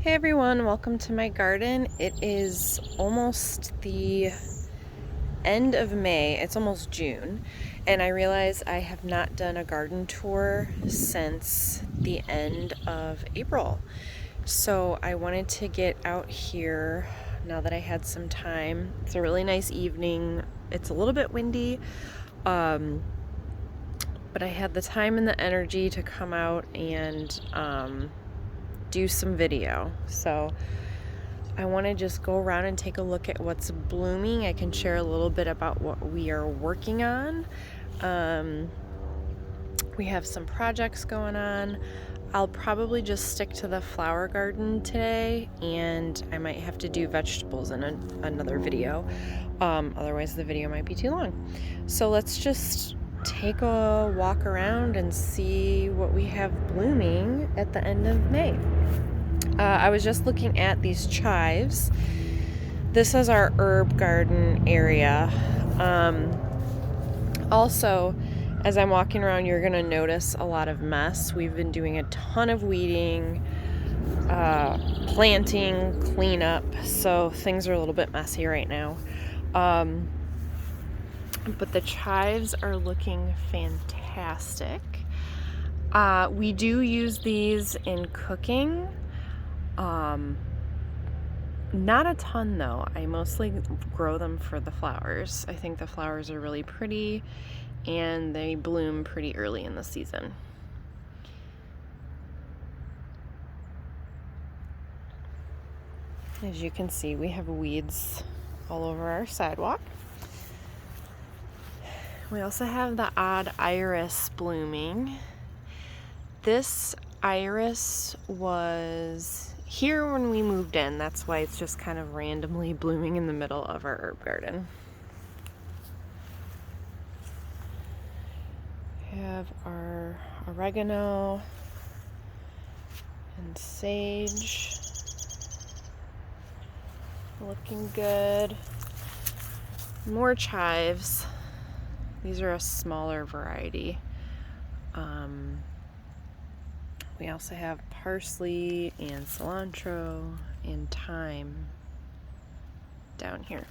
Hey everyone, welcome to my garden. It is almost the end of May, it's almost June, and I realize I have not done a garden tour since the end of April. So I wanted to get out here now that I had some time. It's a really nice evening. It's a little bit windy, but I had the time and the energy to come out and do some video. So I want to just go around and take a look at what's blooming. I can share a little bit about what we are working on. We have some projects going on. I'll probably just stick to the flower garden today, and I might have to do vegetables in another video. Otherwise the video might be too long. So let's just take a walk around and see what we have blooming at the end of May. I was just looking at these chives. This is our herb garden area. Also, as I'm walking around, you're gonna notice a lot of mess. We've been doing a ton of weeding, planting, cleanup, so things are a little bit messy right now. But the chives are looking fantastic. We do use these in cooking. Not a ton though. I mostly grow them for the flowers. I think the flowers are really pretty and they bloom pretty early in the season. As you can see, we have weeds all over our sidewalk. We also have the odd iris blooming. This iris was here when we moved in. That's why it's just kind of randomly blooming in the middle of our herb garden. We have our oregano and sage. Looking good. More chives. These are a smaller variety. We also have parsley and cilantro and thyme down here.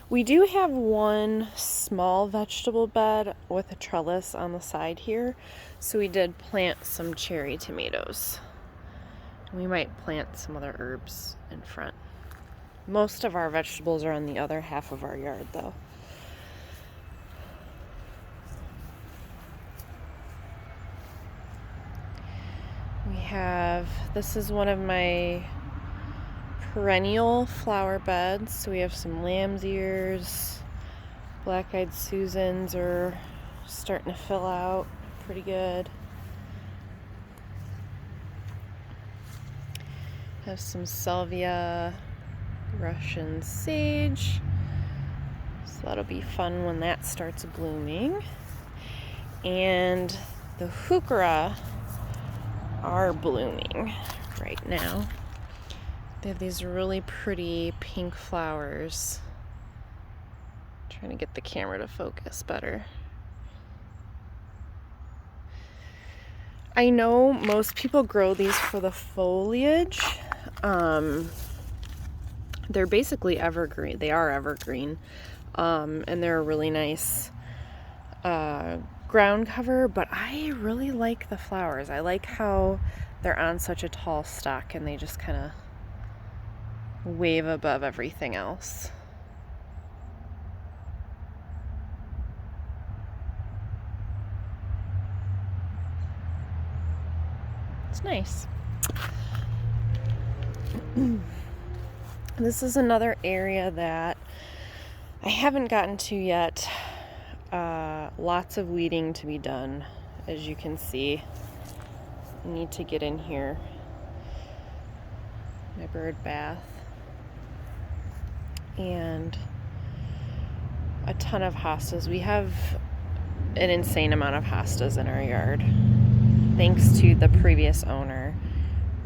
We do have one small vegetable bed with a trellis on the side here, so we did plant some cherry tomatoes. We might plant some other herbs in front. Most of our vegetables are on the other half of our yard though. This is one of my perennial flower beds. So we have some lamb's ears, black-eyed Susans are starting to fill out pretty good. Have some salvia, Russian sage. So that'll be fun when that starts blooming. And the heuchera are blooming right now. They have these really pretty pink flowers. I'm trying to get the camera to focus better. I know most people grow these for the foliage. They're basically evergreen. They are evergreen. And they're a really nice ground cover, but I really like the flowers. I like how they're on such a tall stalk and they just kind of wave above everything else. It's nice. This is another area that I haven't gotten to yet. Lots of weeding to be done, as you can see. I need to get in here. My bird bath. And a ton of hostas. We have an insane amount of hostas in our yard, thanks to the previous owner,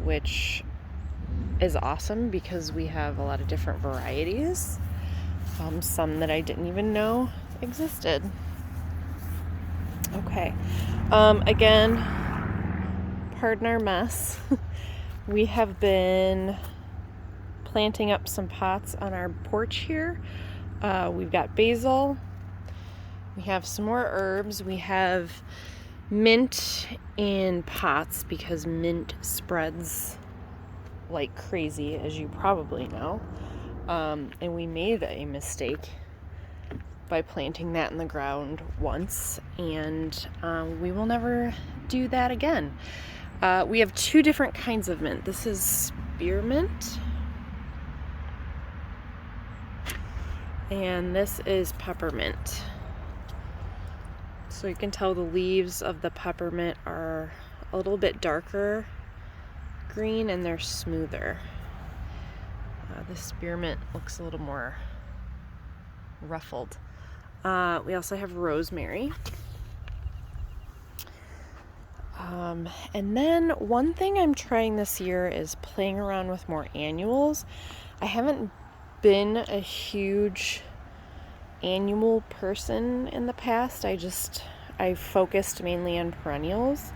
which is awesome because we have a lot of different varieties. Some that I didn't even know existed. Okay. Again, pardon our mess. We have been planting up some pots on our porch here. We've got basil. We have some more herbs. We have mint in pots because mint spreads like crazy, as you probably know. And we made a mistake by planting that in the ground once, and we will never do that again. We have two different kinds of mint. This is spearmint, and this is peppermint. So you can tell the leaves of the peppermint are a little bit darker green and they're smoother. The spearmint looks a little more ruffled. We also have rosemary. And then one thing I'm trying this year is playing around with more annuals. I haven't been a huge annual person in the past. I focused mainly on perennials.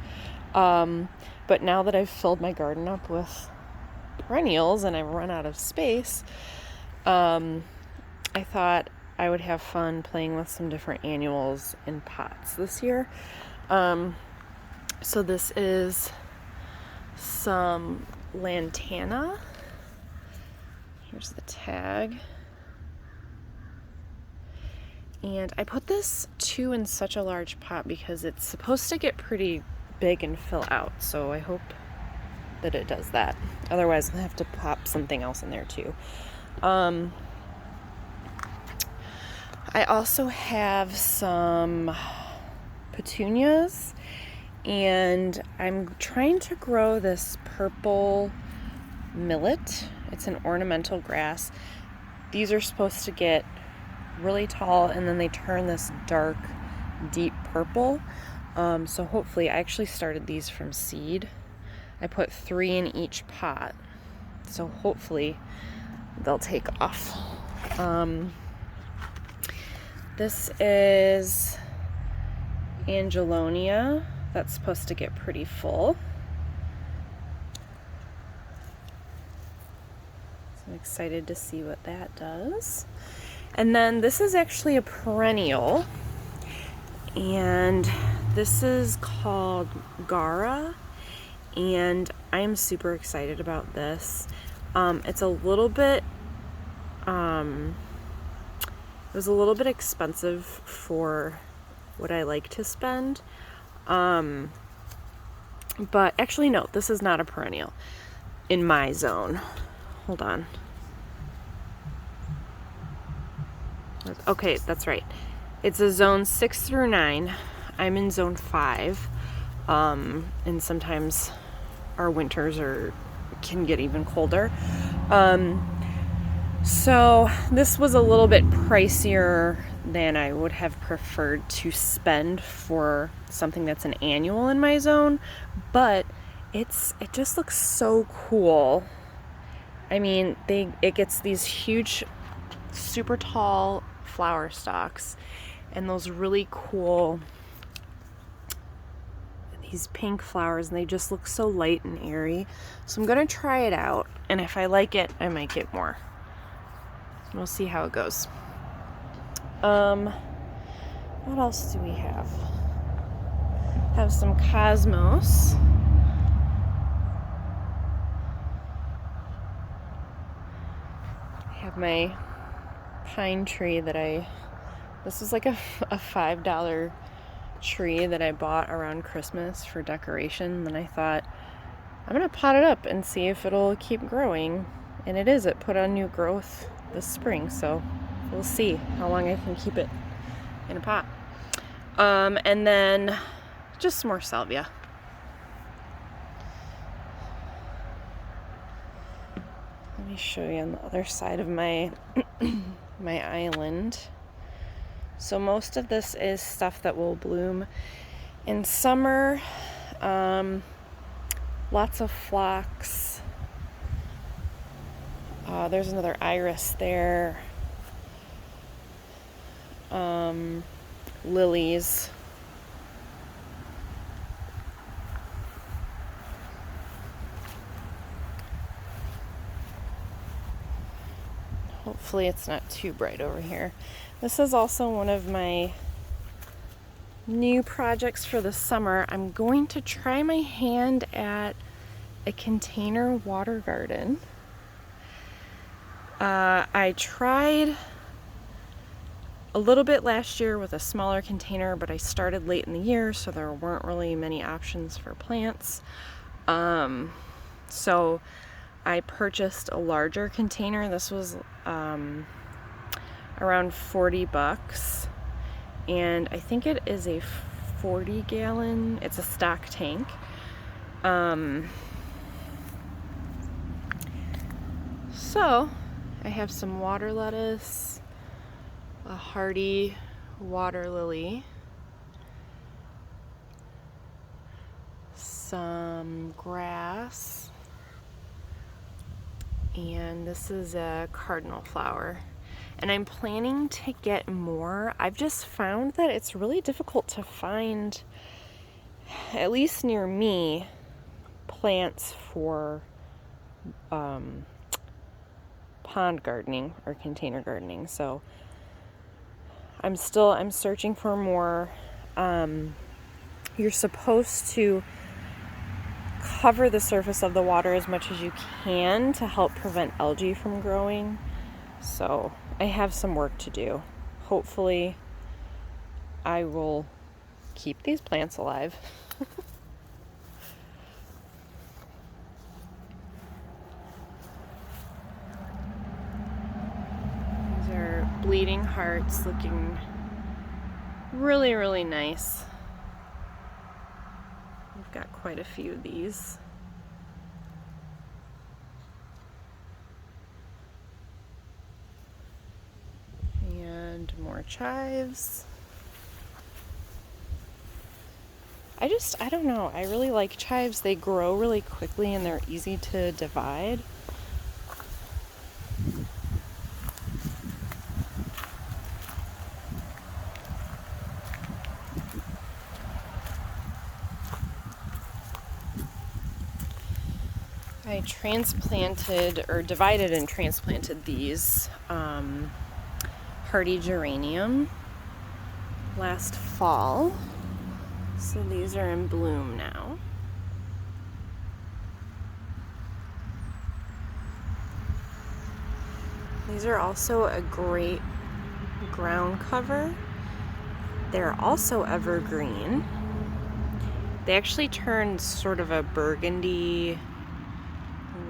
But now that I've filled my garden up with perennials and I've run out of space, I thought I would have fun playing with some different annuals in pots this year. So this is some lantana. Here's the tag. And I put this too in such a large pot because it's supposed to get pretty big and fill out. So I hope that it does that. Otherwise I'll have to pop something else in there too. I also have some petunias, and I'm trying to grow this purple millet. It's an ornamental grass. These are supposed to get really tall and then they turn this dark, deep purple. So hopefully, I actually started these from seed. I put 3 in each pot. So hopefully they'll take off. This is Angelonia. That's supposed to get pretty full. So I'm excited to see what that does. And then this is actually a perennial, and this is called Gara, and I'm super excited about this. It's a little bit it was a little bit expensive for what I like to spend. But actually, no, this is not a perennial in my zone. Hold on. Okay, that's right. It's a zone 6 through 9. I'm in zone 5. And sometimes our winters can get even colder. So this was a little bit pricier than I would have preferred to spend for something that's an annual in my zone, but it just looks so cool. I mean, it gets these huge, super tall flower stalks and those really cool, these pink flowers, and they just look so light and airy. So I'm gonna try it out, and if I like it, I might get more. We'll see how it goes. What else do we have? Have some cosmos. I have my pine tree that this was like a $5 tree that I bought around Christmas for decoration. Then I thought, I'm gonna pot it up and see if it'll keep growing. And it is. It put on new growth this spring, so we'll see how long I can keep it in a pot. And then just some more salvia. Let me show you on the other side of my my island. So most of this is stuff that will bloom in summer. Lots of phlox. There's another iris there. Lilies. Hopefully it's not too bright over here. This is also one of my new projects for the summer. I'm going to try my hand at a container water garden. I tried a little bit last year with a smaller container, but I started late in the year, so there weren't really many options for plants. So I purchased a larger container. This was around 40 bucks, and I think it is a 40 gallon, it's a stock tank. So I have some water lettuce, a hardy water lily, some grass, and this is a cardinal flower. And I'm planning to get more. I've just found that it's really difficult to find, at least near me, plants for pond gardening or container gardening. So I'm searching for more. You're supposed to cover the surface of the water as much as you can to help prevent algae from growing. So I have some work to do. Hopefully I will keep these plants alive. These are bleeding hearts, looking really, really nice. We've got quite a few of these. And more chives. I don't know, I really like chives. They grow really quickly and they're easy to divide. I transplanted, or divided and transplanted these hardy geranium last fall. So these are in bloom now. These are also a great ground cover. They're also evergreen. They actually turn sort of a burgundy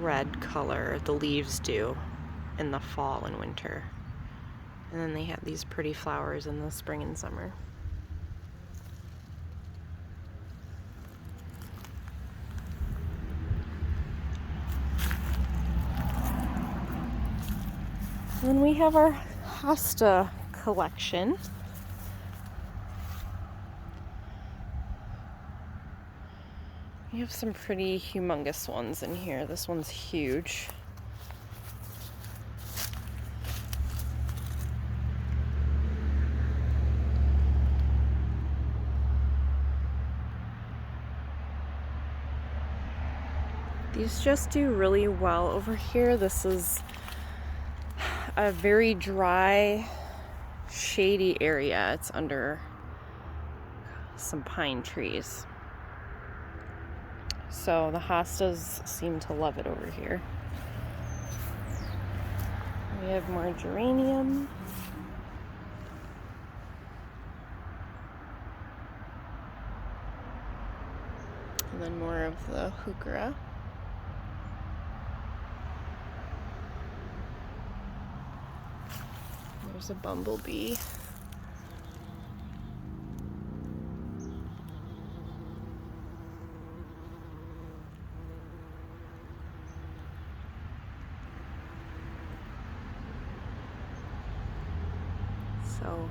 red color, the leaves do, in the fall and winter. And then they have these pretty flowers in the spring and summer. Then we have our hosta collection. We have some pretty humongous ones in here. This one's huge. These just do really well over here. This is a very dry, shady area. It's under some pine trees. So the hostas seem to love it over here. We have more geranium. And then more of the heuchera. There's a bumblebee. So,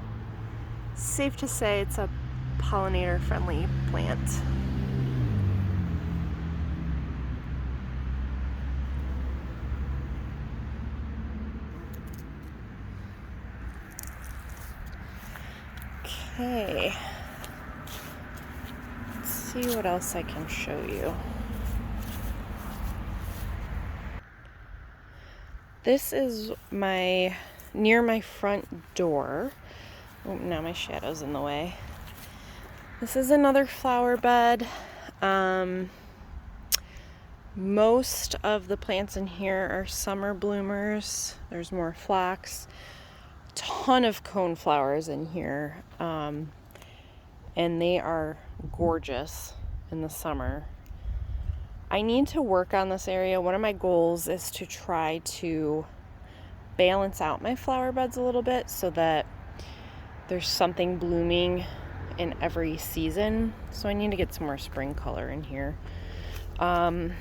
safe to say it's a pollinator-friendly plant. Okay, let's see what else I can show you. This is near my front door. Oh, now my shadow's in the way. This is another flower bed. Most of the plants in here are summer bloomers. There's more phlox. Ton of coneflowers in here. And they are gorgeous in the summer. I need to work on this area. One of my goals is to try to balance out my flower beds a little bit so that there's something blooming in every season. So I need to get some more spring color in here. And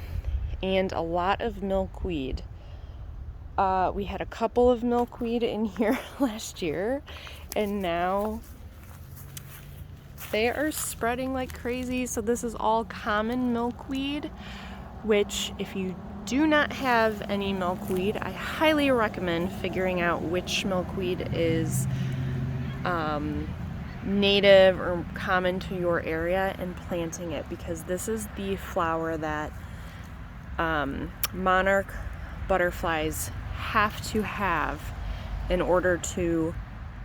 a lot of milkweed. We had a couple of milkweed in here last year, and now they are spreading like crazy. So this is all common milkweed, which if you do not have any milkweed, I highly recommend figuring out which milkweed is native or common to your area and planting it, because this is the flower that monarch butterflies have to have in order to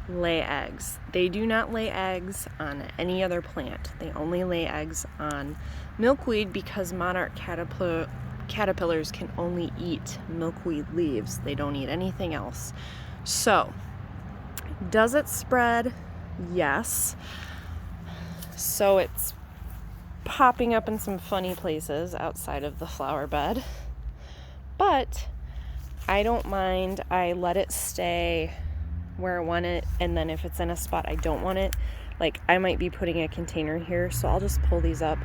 lay eggs. They do not lay eggs on any other plant. They only lay eggs on milkweed because monarch caterpillars can only eat milkweed leaves. They don't eat anything else. So, does it spread? Yes. So it's popping up in some funny places outside of the flower bed. But I don't mind. I let it stay where I want it, and then if it's in a spot I don't want it, like I might be putting a container here, so I'll just pull these up.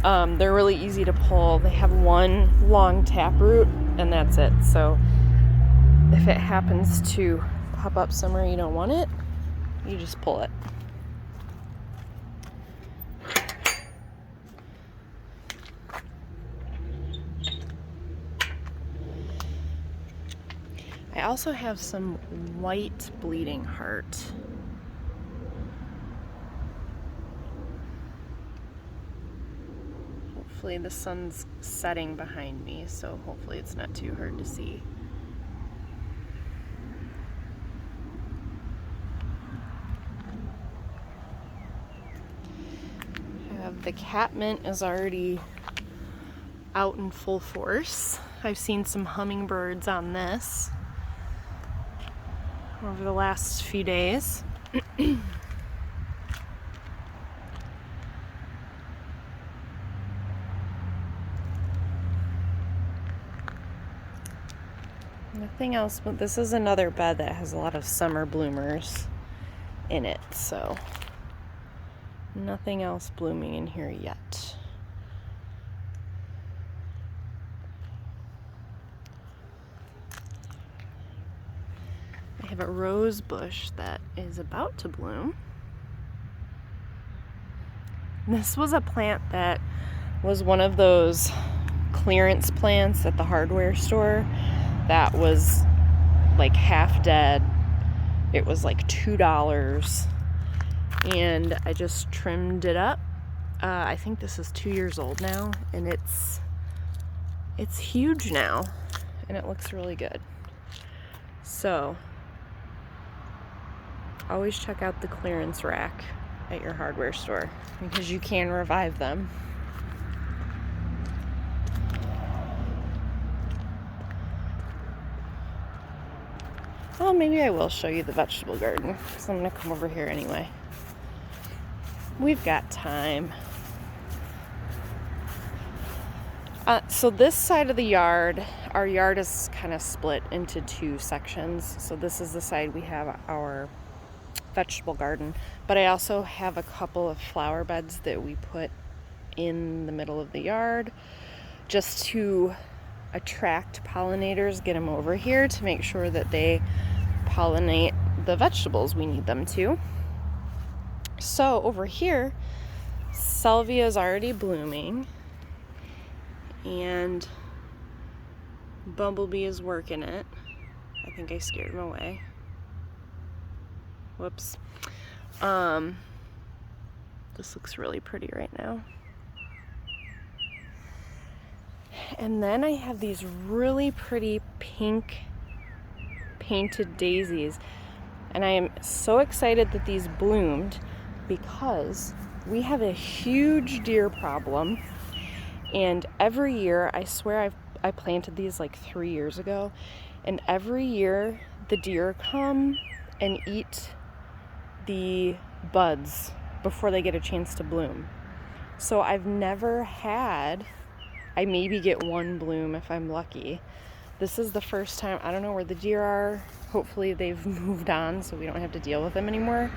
They're really easy to pull. They have one long taproot and that's it. So if it happens to pop up somewhere you don't want it, you just pull it. I also have some white bleeding heart. Hopefully the sun's setting behind me, so hopefully it's not too hard to see. The catmint is already out in full force. I've seen some hummingbirds on this over the last few days. Nothing else, but this is another bed that has a lot of summer bloomers in it, so nothing else blooming in here yet. I have a rose bush that is about to bloom. This was a plant that was one of those clearance plants at the hardware store that was like half dead. It was like $2. And I just trimmed it up. I think this is 2 years old now, and it's huge now, and it looks really good. So always check out the clearance rack at your hardware store because you can revive them. Well, maybe I will show you the vegetable garden because I'm going to come over here anyway. We've got time. So this side of the yard, our yard is kind of split into two sections. So this is the side we have our vegetable garden, but I also have a couple of flower beds that we put in the middle of the yard just to attract pollinators, get them over here to make sure that they pollinate the vegetables we need them to. So over here, salvia is already blooming and bumblebee is working it. I think I scared him away. Whoops. This looks really pretty right now. And then I have these really pretty pink painted daisies. And I am so excited that these bloomed because we have a huge deer problem. And every year, I swear I planted these like 3 years ago, and every year the deer come and eat the buds before they get a chance to bloom. So I've never had, I maybe get one bloom if I'm lucky. This is the first time. I don't know where the deer are. Hopefully they've moved on so we don't have to deal with them anymore.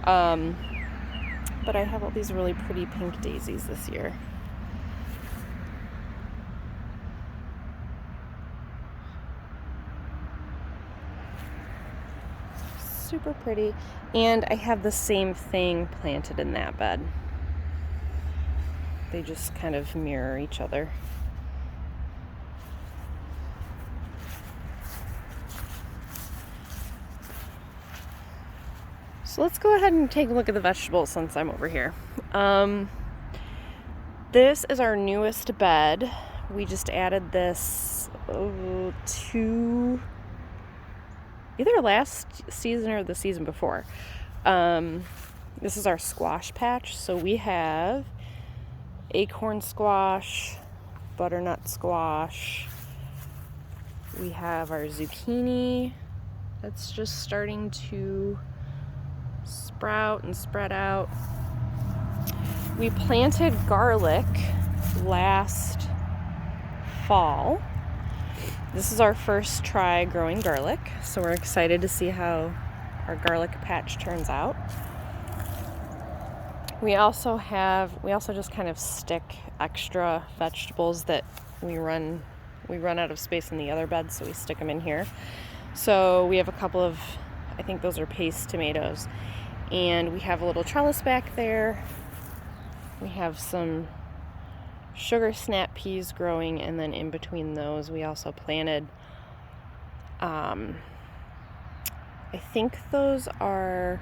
But I have all these really pretty pink daisies this year. Super pretty. And I have the same thing planted in that bed. They just kind of mirror each other. So let's go ahead and take a look at the vegetables since I'm over here. This is our newest bed. We just added this either last season or the season before. This is our squash patch. So we have acorn squash, butternut squash. We have our zucchini that's just starting to sprout and spread out. We planted garlic last fall. This is our first try growing garlic, so we're excited to see how our garlic patch turns out. We also just kind of stick extra vegetables that we run out of space in the other bed, so we stick them in here. So we have a couple of, I think those are paste tomatoes. And we have a little trellis back there. We have some sugar snap peas growing, and then in between those we also planted, I think those are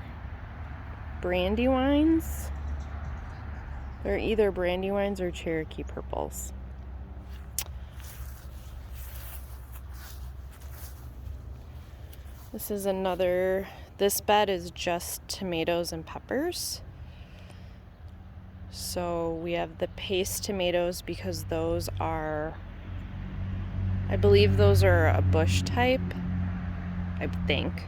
brandywines. They're either brandywines or Cherokee purples. This bed is just tomatoes and peppers. So we have the paste tomatoes because those are, I believe those are a bush type, I think.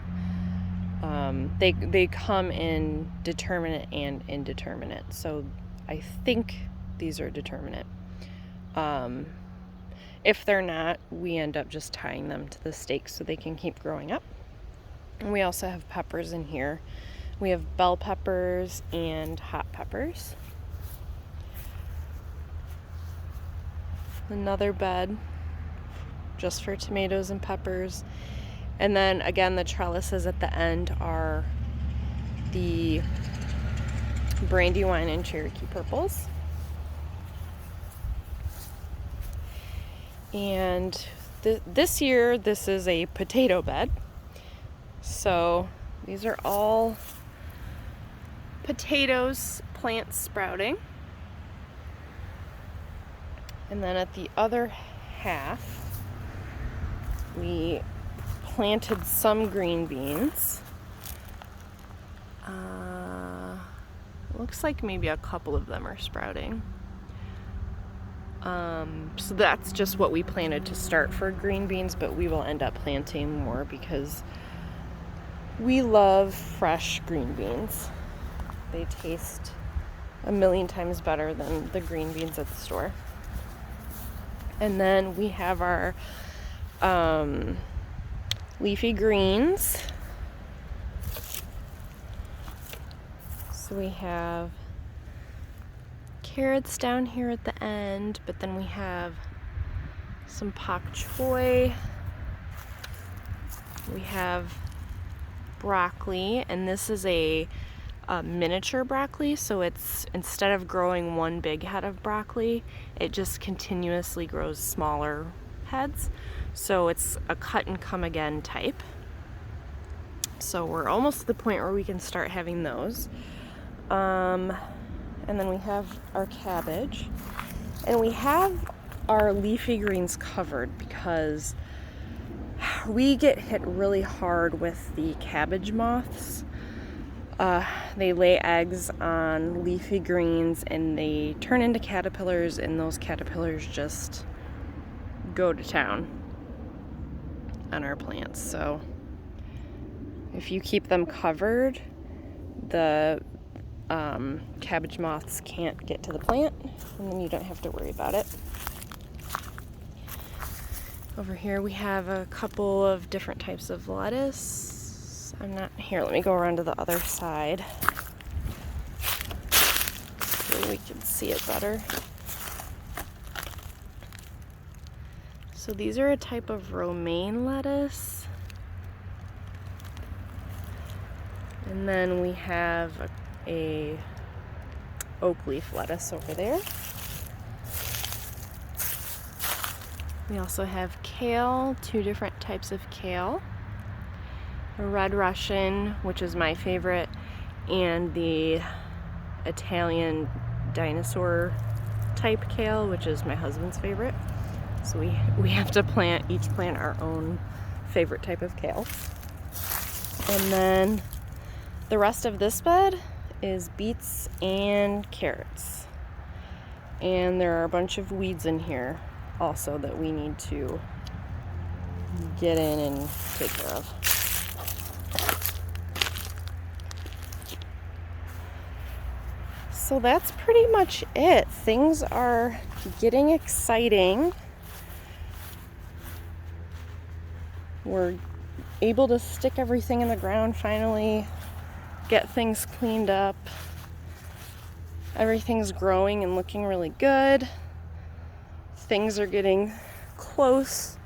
They come in determinate and indeterminate. So I think these are determinate. If they're not, we end up just tying them to the stakes so they can keep growing up. And we also have peppers in here. We have bell peppers and hot peppers. Another bed just for tomatoes and peppers. And then again, the trellises at the end are the brandywine and Cherokee purples. And this year, this is a potato bed. So these are all potatoes, plants sprouting. And then at the other half, we planted some green beans. Looks like maybe a couple of them are sprouting. So that's just what we planted to start for green beans, but we will end up planting more because we love fresh green beans. They taste a million times better than the green beans at the store. And then we have our leafy greens. So we have carrots down here at the end, but then we have some pak choi. We have broccoli, and this is a miniature broccoli, so it's, instead of growing one big head of broccoli, it just continuously grows smaller heads. So it's a cut and come again type. So we're almost to the point where we can start having those. And then we have our cabbage, and we have our leafy greens covered because we get hit really hard with the cabbage moths. They lay eggs on leafy greens and they turn into caterpillars, and those caterpillars just go to town on our plants. So if you keep them covered, the cabbage moths can't get to the plant, and then you don't have to worry about it. Over here we have a couple of different types of lettuce. Here, let me go around to the other side so we can see it better. So these are a type of romaine lettuce. And then we have a oak leaf lettuce over there. We also have kale, 2 different types of kale. A red Russian, which is my favorite, and the Italian dinosaur type kale, which is my husband's favorite. So we have to each plant our own favorite type of kale. And then the rest of this bed is beets and carrots. And there are a bunch of weeds in here also that we need to get in and take care of. So that's pretty much it. Things are getting exciting. We're able to stick everything in the ground finally, get things cleaned up. Everything's growing and looking really good. Things are getting close.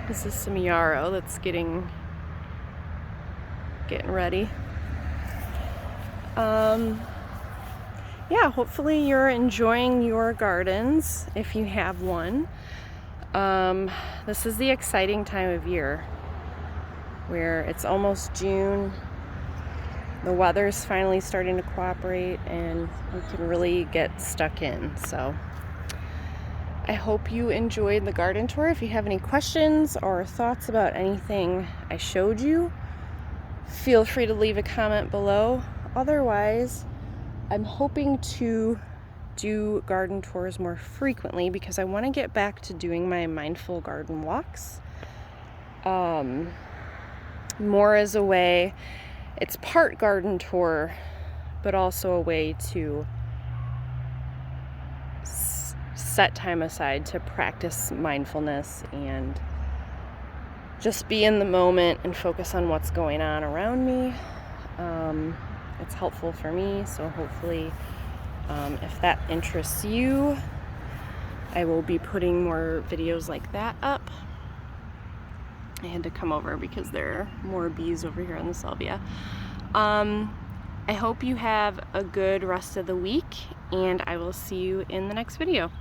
This is some yarrow that's getting ready. Yeah, hopefully you're enjoying your gardens if you have one. This is the exciting time of year where it's almost June. The weather's finally starting to cooperate and we can really get stuck in. So I hope you enjoyed the garden tour. If you have any questions or thoughts about anything I showed you, feel free to leave a comment below. Otherwise, I'm hoping to do garden tours more frequently because I want to get back to doing my mindful garden walks. More as a way, it's part garden tour, but also a way to set time aside to practice mindfulness and just be in the moment and focus on what's going on around me. It's helpful for me, so hopefully if that interests you, I will be putting more videos like that up. I had to come over because there are more bees over here on the salvia. I hope you have a good rest of the week, and I will see you in the next video.